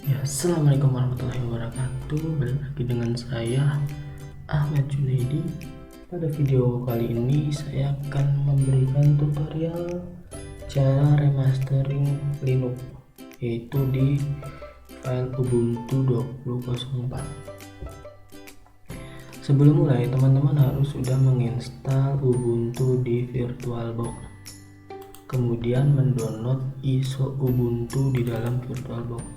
Ya, assalamualaikum warahmatullahi wabarakatuh. Balik lagi dengan saya Ahmad Junaidi. Pada video kali ini saya akan memberikan tutorial cara remastering Linux, yaitu di file Ubuntu 20.04. Sebelum mulai, teman-teman harus sudah menginstal Ubuntu di VirtualBox, kemudian mendownload ISO Ubuntu di dalam VirtualBox.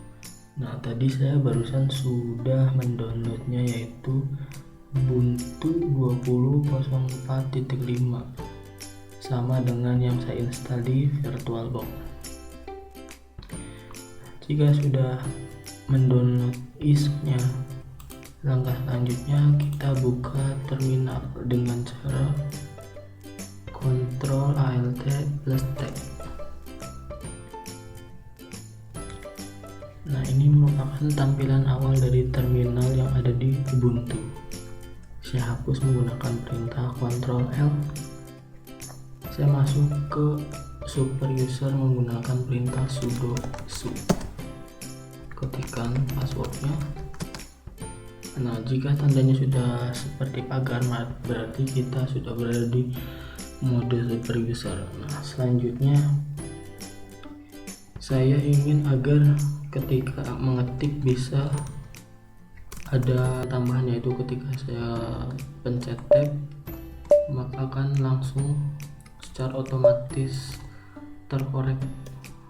Nah, tadi saya barusan sudah mendownloadnya, yaitu Ubuntu 20.04.5, sama dengan yang saya install di VirtualBox. Jika sudah mendownload ISO-nya, langkah selanjutnya kita buka terminal dengan cara Ctrl Alt plus T. Nah, ini merupakan tampilan awal dari terminal yang ada di Ubuntu. Saya hapus menggunakan perintah Ctrl L. Saya masuk ke super user menggunakan perintah sudo su. Ketikkan passwordnya. Nah, jika tandanya sudah seperti pagar, berarti kita sudah berada di mode super user. Nah, selanjutnya saya ingin agar ketika mengetik bisa ada tambahan, yaitu ketika saya pencet tab maka akan langsung secara otomatis terkorek.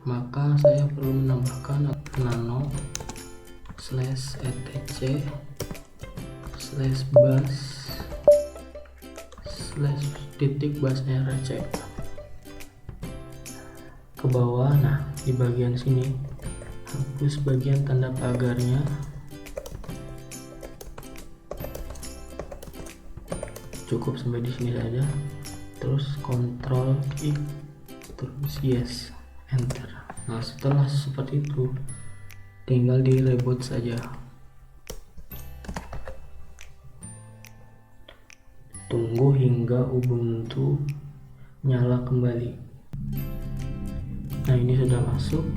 Maka saya perlu menambahkan nano /etc /bas /bas rc ke bawah. Nah, di bagian sini hapus bagian tanda pagarnya, cukup sampai di sini saja. Terus Ctrl klik, terus yes, enter. Nah, setelah seperti itu tinggal di reboot saja. Tunggu hingga Ubuntu nyala kembali. Nah, ini sudah masuk.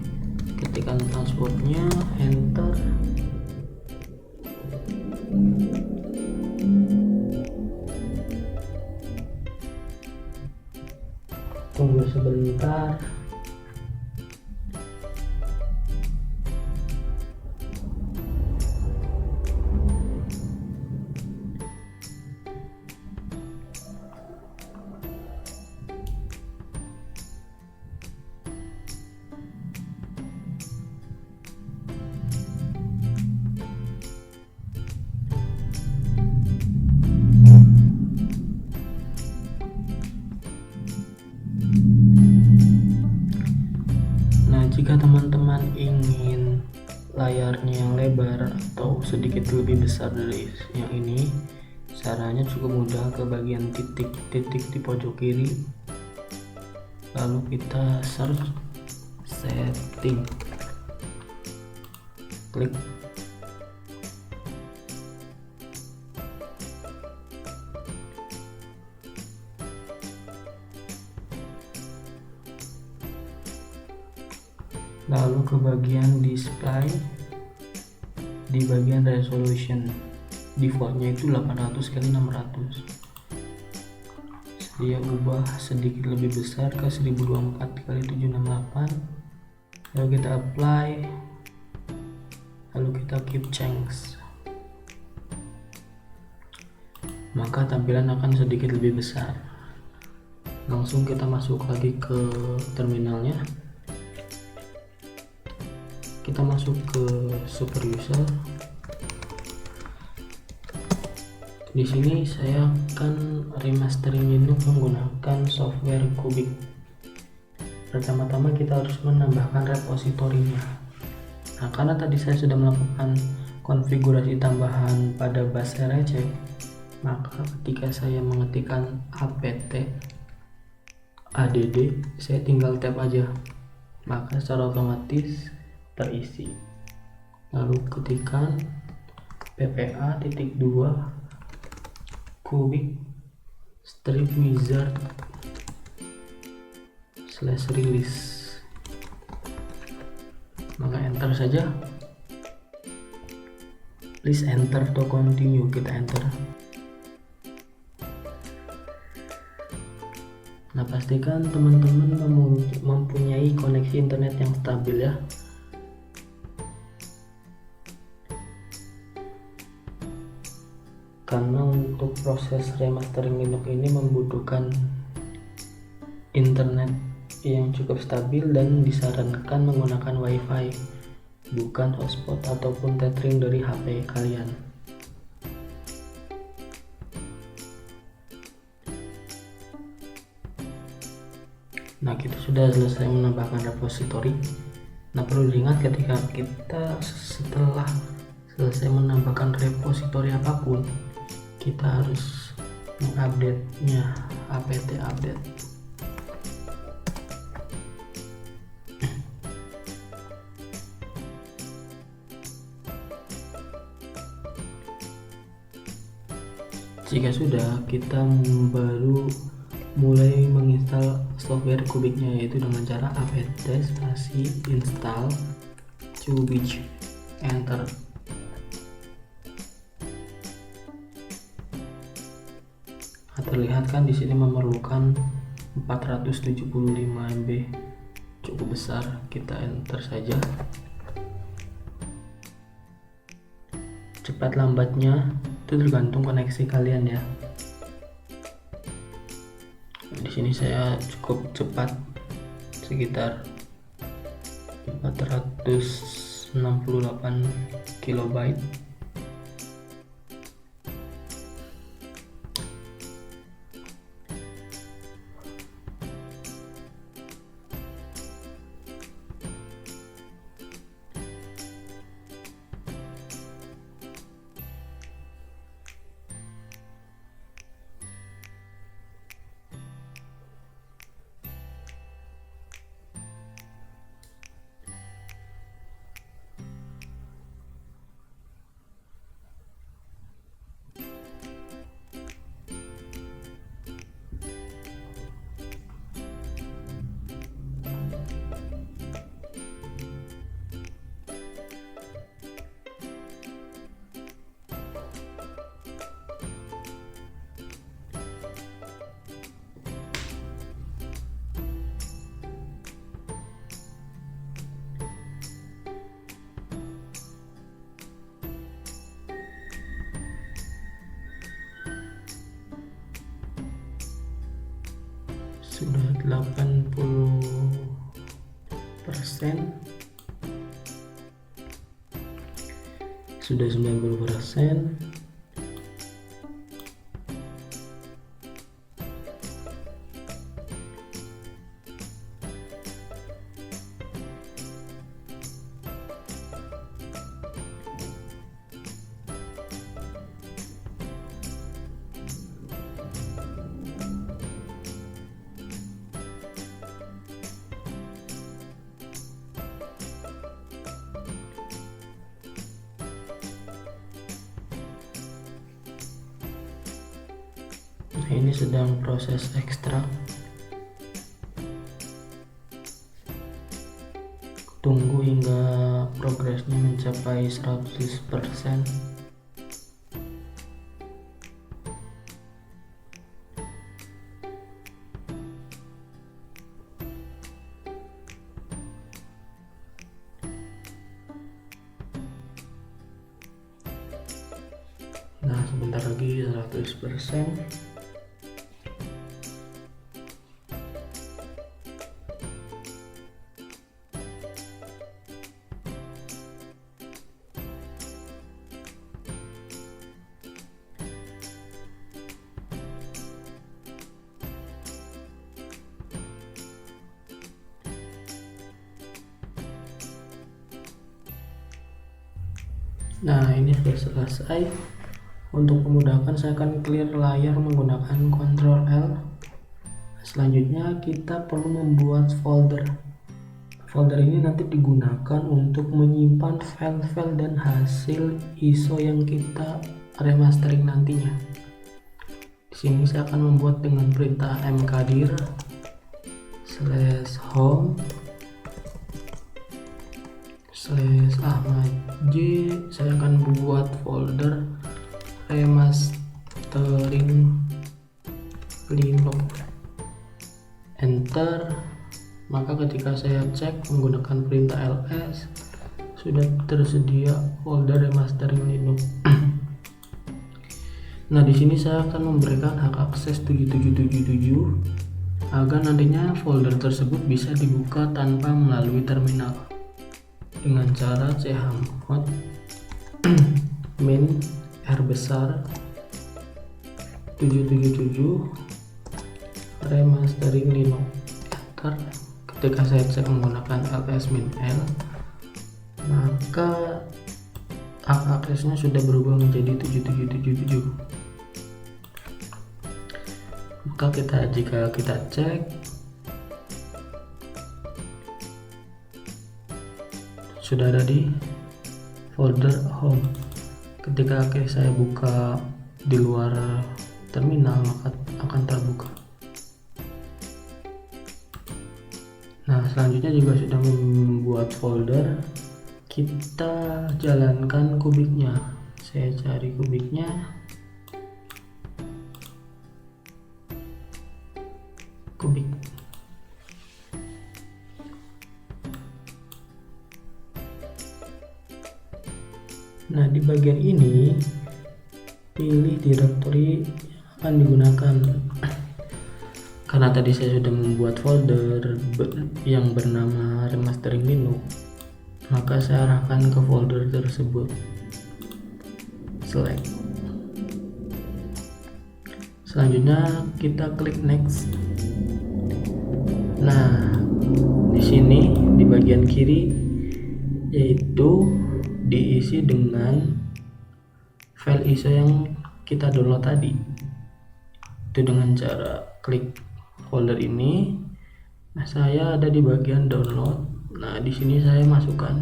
Ketikkan passwordnya, enter. Tunggu sebentar. Jika teman-teman ingin layarnya yang lebar atau sedikit lebih besar dari yang ini, caranya cukup mudah. Ke bagian titik-titik di pojok kiri, lalu kita search setting, klik. Lalu ke bagian display, di bagian resolution, defaultnya itu 800x600. Saya ubah sedikit lebih besar ke 1024x768. Lalu kita apply, lalu kita keep change, maka tampilan akan sedikit lebih besar. Langsung kita masuk lagi ke terminalnya. Kita masuk ke super user. Di sini saya akan remastering Linux menggunakan software Kubik. Pertama-tama kita harus menambahkan repositorinya. Nah, karena tadi saya sudah melakukan konfigurasi tambahan pada bas rc, maka ketika saya mengetikkan apt add, saya tinggal tab aja, maka secara otomatis terisi. Lalu ketikkan ppa.2 kubik strip wizard /release, maka enter saja. Please enter to continue. Kita enter. Nah, pastikan teman-teman mempunyai koneksi internet yang stabil ya. Karena untuk proses remastering Linux ini membutuhkan internet yang cukup stabil dan disarankan menggunakan WiFi, bukan hotspot ataupun tethering dari HP kalian. Nah, kita sudah selesai menambahkan repository. Nah, perlu diingat ketika kita setelah selesai menambahkan repository apapun, kita harus mengupdate-nya, apt update. Jika sudah, kita baru mulai menginstal software Kubik-nya, yaitu dengan cara apt install Kubik, enter. Nah, terlihat kan di sini memerlukan 475 MB, cukup besar. Kita enter saja. Cepat lambatnya itu tergantung koneksi kalian ya. Di sini saya cukup cepat, sekitar 468 KB. Sudah 80%, sudah 90%. Nah, ini sedang proses ekstrak. Tunggu hingga progresnya mencapai 100%. Nah, sebentar lagi 100%. Nah, ini sudah selesai. Untuk memudahkan, saya akan clear layar menggunakan Ctrl L. Selanjutnya kita perlu membuat folder. Folder ini nanti digunakan untuk menyimpan file-file dan hasil ISO yang kita remastering nantinya. Di sini saya akan membuat dengan perintah mkdir/home /Ahmad J, saya akan buat folder remastering Linux. Enter. Maka ketika saya cek menggunakan perintah ls, sudah tersedia folder remastering Linux. Nah, di sini saya akan memberikan hak akses 7777 agar nantinya folder tersebut bisa dibuka tanpa melalui terminal dengan cara chmod min r besar 777 remastering Linux. Enter. Ketika saya cek menggunakan ls-l, maka hak aksesnya sudah berubah menjadi 7777. Maka jika kita cek, sudah ada di folder home. Ketika saya buka di luar terminal, maka akan terbuka. Nah, selanjutnya juga sudah membuat folder, kita jalankan kubiknya. Saya cari kubiknya. Kubik. Nah, di bagian ini pilih direktori yang akan digunakan. Karena tadi saya sudah membuat folder yang bernama remastering Linux, maka saya arahkan ke folder tersebut. Select. Selanjutnya kita klik next. Nah, di sini di bagian kiri yaitu diisi dengan file ISO yang kita download tadi. Itu dengan cara klik folder ini. Nah, saya ada di bagian download. Nah, di sini saya masukkan.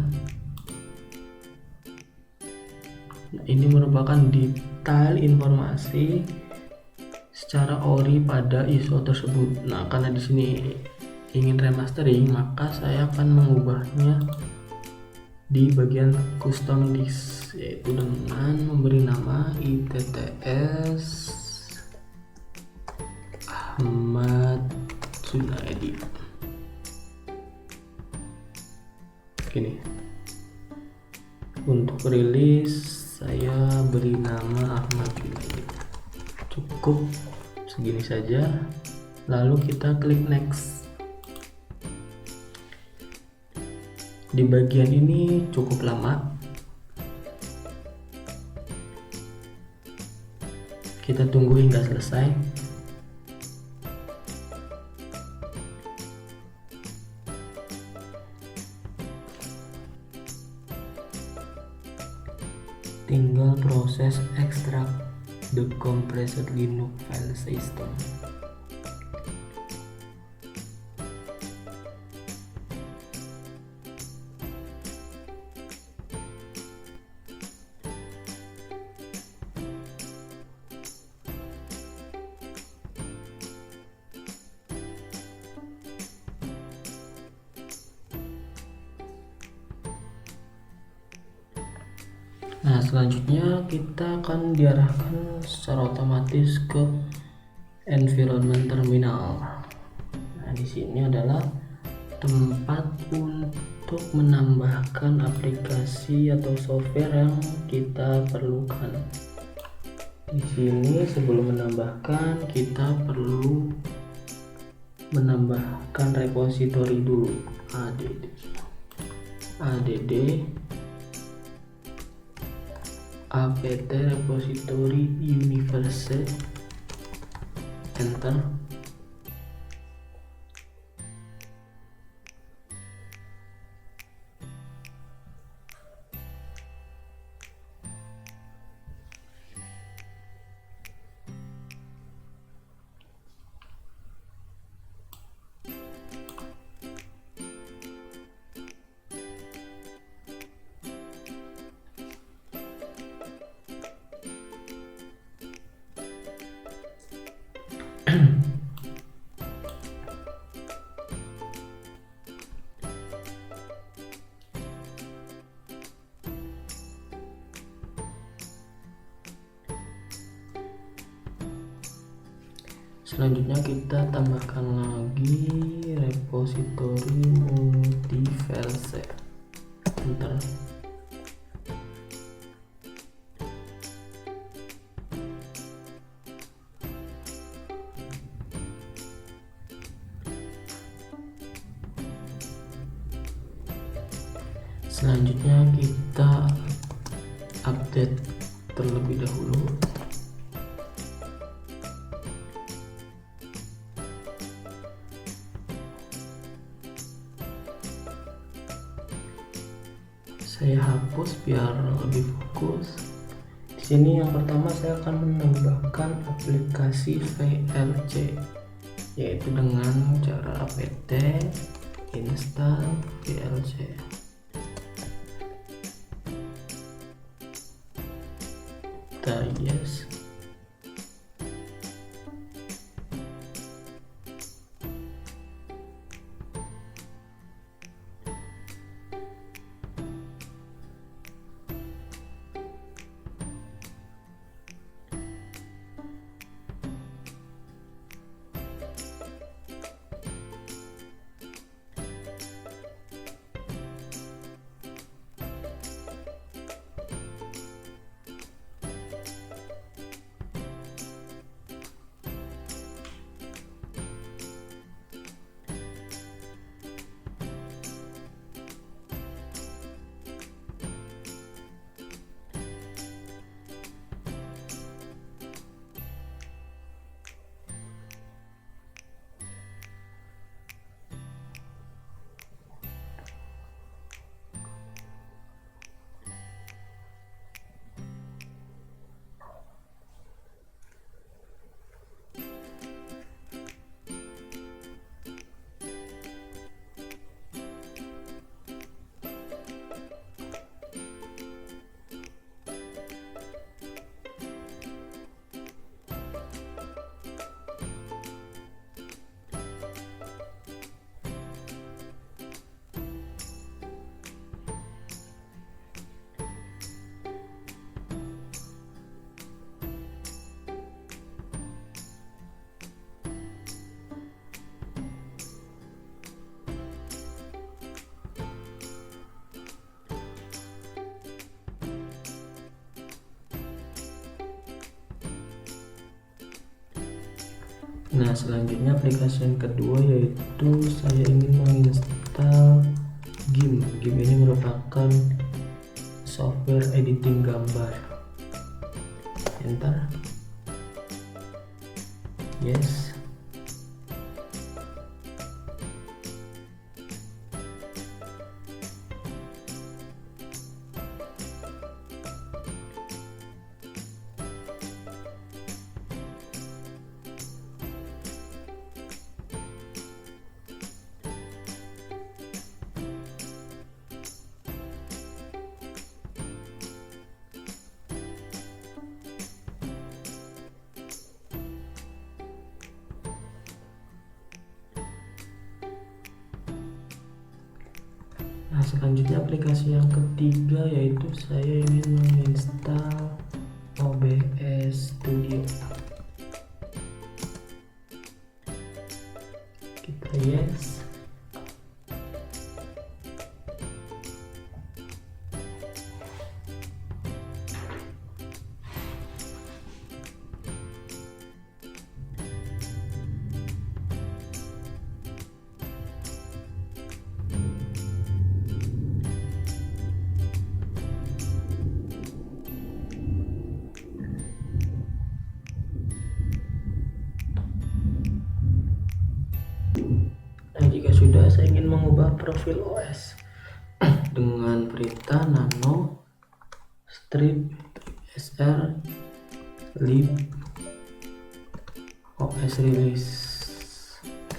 Nah, ini merupakan detail informasi secara ori pada ISO tersebut. Nah, karena di sini ingin remastering, maka saya akan mengubahnya di bagian custom disk, yaitu dengan memberi nama ITTS Ahmad Junaidi. Gini. Untuk rilis saya beri nama Ahmad Junaidi. Cukup segini saja. Lalu kita klik next. Di bagian ini cukup lama. Kita tunggu hingga selesai. Tinggal proses ekstrak the compressed Linux file system. Nah, selanjutnya kita akan diarahkan secara otomatis ke environment terminal. Nah, di sini adalah tempat untuk menambahkan aplikasi atau software yang kita perlukan. Di sini sebelum menambahkan, kita perlu menambahkan repository dulu. add apt repository universe. Enter. Selanjutnya kita tambahkan lagi repository multifile. Enter. Selanjutnya kita update terlebih dahulu. Saya hapus biar lebih fokus. Di sini yang pertama saya akan menambahkan aplikasi VLC, yaitu dengan cara apt install VLC. Kita yes. Nah, selanjutnya aplikasi yang kedua yaitu saya ingin menginstal GIMP. GIMP ini merupakan software editing gambar. Enter. Yes. Nah, selanjutnya aplikasi yang ketiga yaitu saya ingin menginstal OBS Studio. Kita yes. Nah, jika sudah, saya ingin mengubah profil OS dengan perintah nano strip sr lib OS release.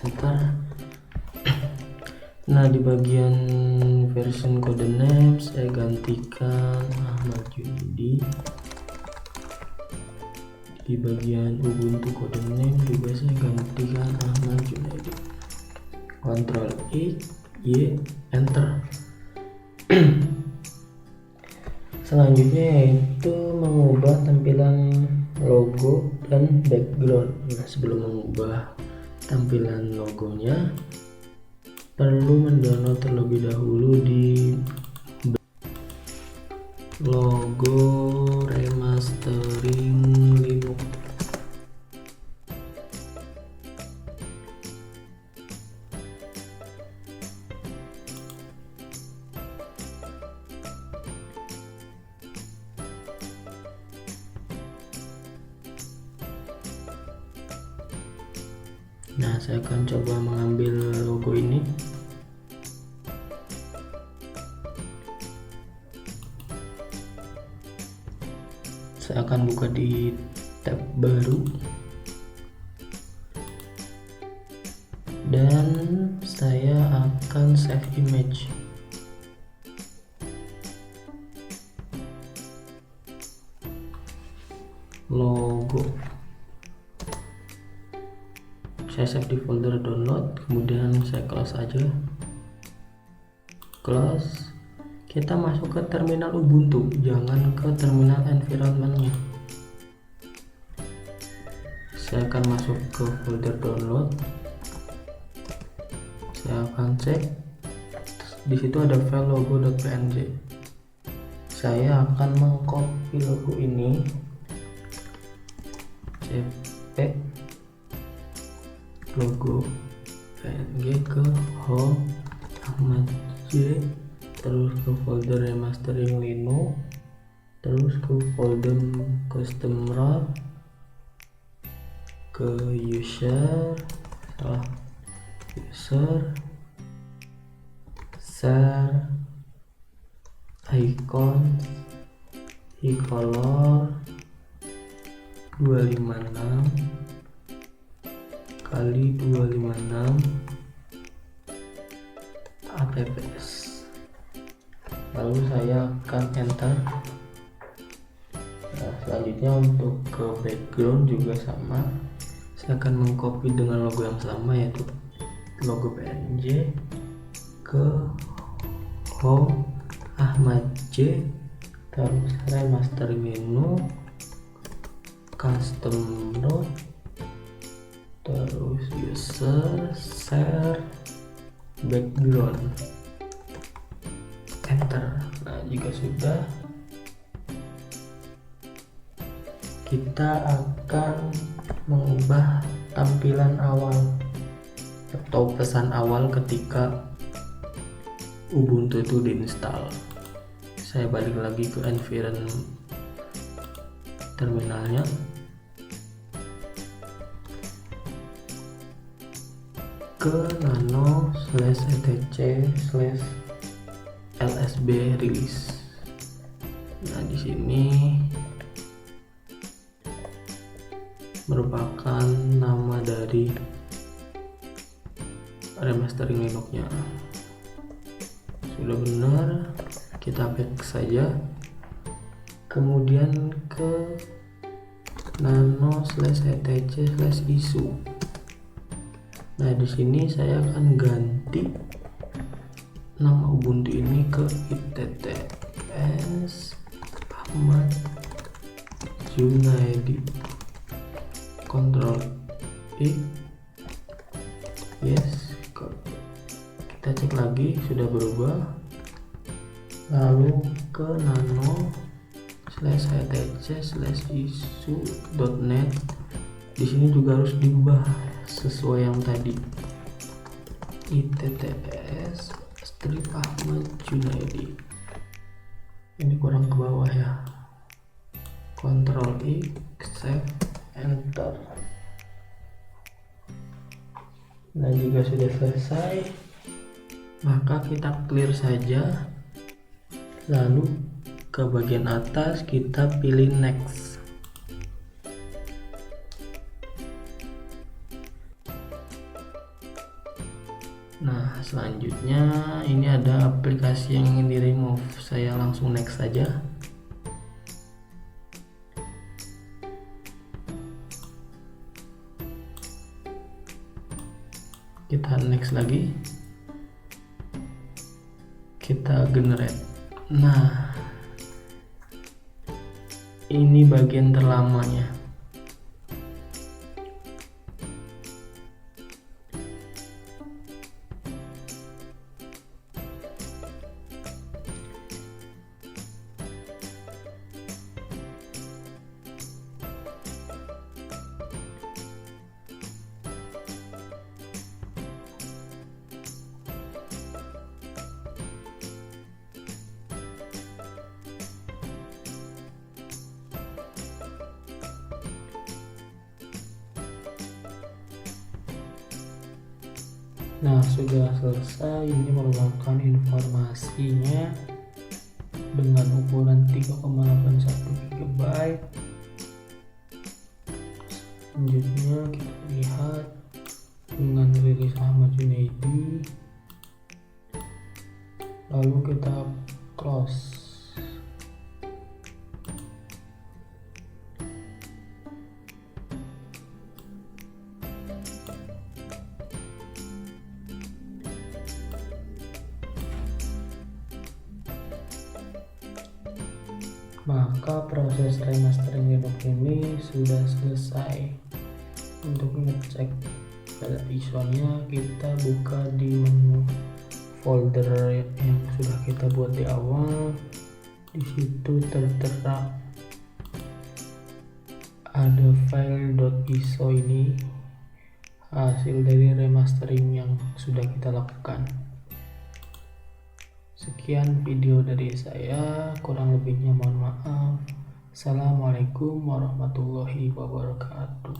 Enter. Nah, di bagian version code name saya gantikan Ahmad Junaidi. Di bagian Ubuntu code name juga saya gantikan Ahmad Junaidi. Ctrl Y, enter. Selanjutnya yaitu mengubah tampilan logo dan background. Nah, sebelum mengubah tampilan logonya, perlu mendownload terlebih dahulu di logo remastering Linux. Nah, saya akan coba mengambil logo ini. Saya akan buka di tab baru dan saya akan save image. Logo saya save di folder download, kemudian saya close aja. Close. Kita masuk ke terminal Ubuntu, jangan ke terminal environment-nya. Saya akan masuk ke folder download. Saya akan cek. Di situ ada file logo.png. Saya akan mengcopy logo ini. cp logo png ke home Ahmad J, terus ke folder remastering Linux, terus ke folder custom ROM, ke user, share, icon, e-color 256 kali 256 apps. Lalu saya akan enter. Nah, selanjutnya untuk ke background juga sama, saya akan mengcopy dengan logo yang sama, yaitu logo PNG, ke home Ahmad J, terus remastering menu, custom node, terus user, share, background, enter. Nah, jika sudah, kita akan mengubah tampilan awal atau pesan awal ketika Ubuntu itu diinstal. Saya balik lagi ke environment terminalnya. Ke nano/etc/lsb release. Nah, di sini merupakan nama dari remastering Linux-nya. Sudah benar, kita back saja. Kemudian ke nano/etc/issue. Nah, di sini saya akan ganti nama Ubuntu ini ke ITTS Ahmad Junaidi. Ctrl I, yes. Kita cek lagi, sudah berubah. Lalu ke nano/etc/issue.net. Di sini juga harus diubah sesuai yang tadi, ITTS strip Ahmad Junaidi. Ini kurang ke bawah ya. Ctrl I, save, enter. Nah, jika sudah selesai, maka kita clear saja. Lalu ke bagian atas kita pilih next. Nah, selanjutnya ini ada aplikasi yang ingin di remove. Saya langsung next saja. Kita next lagi. Kita generate. Nah, ini bagian terlamanya. Nah, sudah selesai. Ini merupakan informasinya dengan ukuran 3,81 GB. Selanjutnya kita lihat dengan rilis Ahmad Junaidi, lalu kita close. Maka proses remastering Linux ini sudah selesai. Untuk ngecek pada ISO-nya, kita buka di menu folder yang sudah kita buat di awal. Di situ tertera ada file .iso, ini hasil dari remastering yang sudah kita lakukan. Sekian video dari saya, kurang lebihnya mohon maaf. Assalamualaikum warahmatullahi wabarakatuh.